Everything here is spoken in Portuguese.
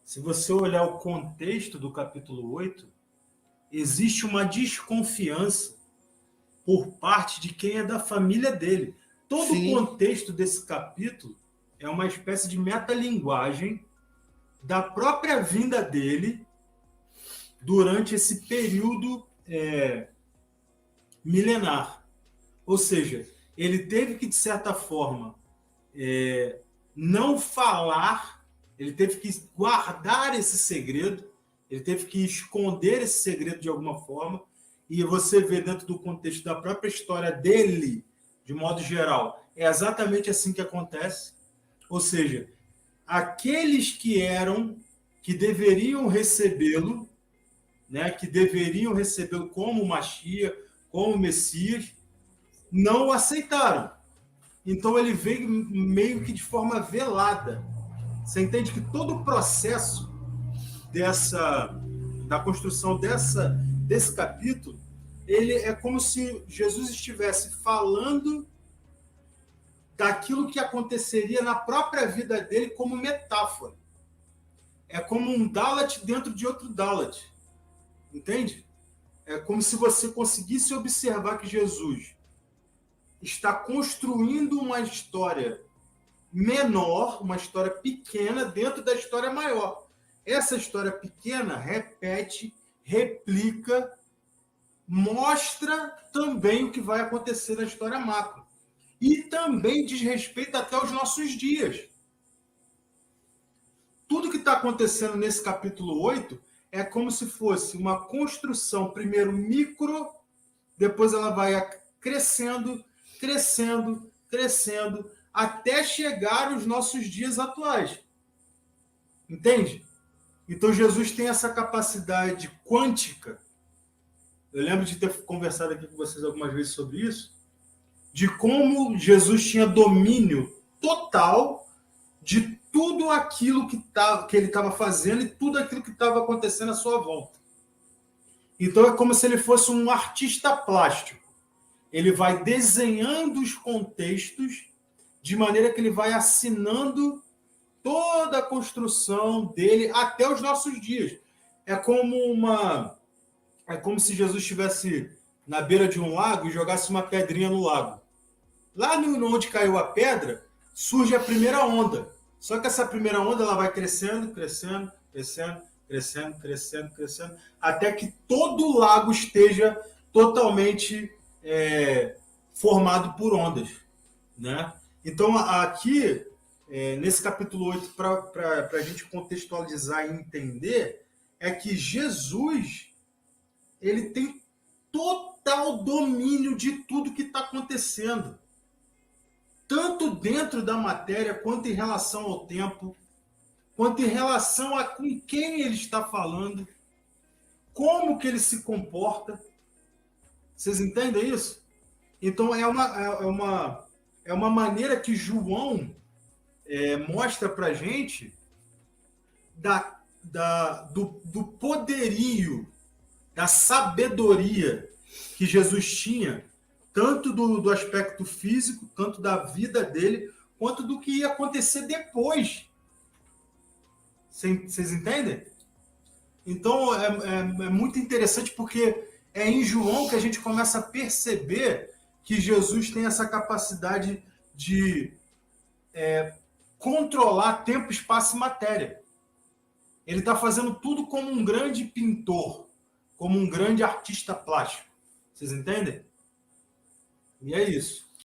Se você olhar o contexto do capítulo 8, existe uma desconfiança por parte de quem é da família dele. Todo o contexto desse capítulo é uma espécie de metalinguagem da própria vinda dele durante esse período milenar. Ou seja, ele teve que, de certa forma, não falar, ele teve que guardar esse segredo, ele teve que esconder esse segredo de alguma forma, e você vê dentro do contexto da própria história dele, de modo geral, é exatamente assim que acontece. Ou seja, aqueles que deveriam recebê-lo, né, que deveriam recebê-lo como Machia, como Messias, não o aceitaram. Então ele veio meio que de forma velada. Você entende que todo o processo da construção desse capítulo, ele é como se Jesus estivesse falando daquilo que aconteceria na própria vida dele como metáfora. É como um Dalet dentro de outro Dalet. Entende? É como se você conseguisse observar que Jesus está construindo uma história menor, uma história pequena dentro da história maior. Essa história pequena repete, replica, mostra também o que vai acontecer na história macro. E também diz respeito até aos nossos dias. Tudo que está acontecendo nesse capítulo 8 é como se fosse uma construção, primeiro micro, depois ela vai crescendo, crescendo, crescendo, até chegar aos nossos dias atuais. Entende? Então Jesus tem essa capacidade quântica. Eu lembro de ter conversado aqui com vocês algumas vezes sobre isso, de como Jesus tinha domínio total de tudo aquilo que ele estava fazendo e tudo aquilo que estava acontecendo à sua volta. Então é como se ele fosse um artista plástico. Ele vai desenhando os contextos de maneira que ele vai assinando toda a construção dele até os nossos dias. É como se Jesus estivesse na beira de um lago e jogasse uma pedrinha no lago. Lá onde caiu a pedra, surge a primeira onda. Só que essa primeira onda ela vai crescendo, crescendo, crescendo, crescendo, crescendo, crescendo, até que todo o lago esteja totalmente formado por ondas, né? Então, aqui, nesse capítulo 8, para a gente contextualizar e entender, é que Jesus ele tem total domínio de tudo que está acontecendo. Tanto dentro da matéria, quanto em relação ao tempo, quanto em relação a com quem ele está falando, como que ele se comporta. Vocês entendem isso? Então, é uma maneira que João mostra para a gente do poderio, da sabedoria que Jesus tinha, tanto do aspecto físico, tanto da vida dele, quanto do que ia acontecer depois. Vocês entendem? Então, é muito interessante porque é em João que a gente começa a perceber que Jesus tem essa capacidade de controlar tempo, espaço e matéria. Ele está fazendo tudo como um grande pintor, como um grande artista plástico. Vocês entendem? E é isso.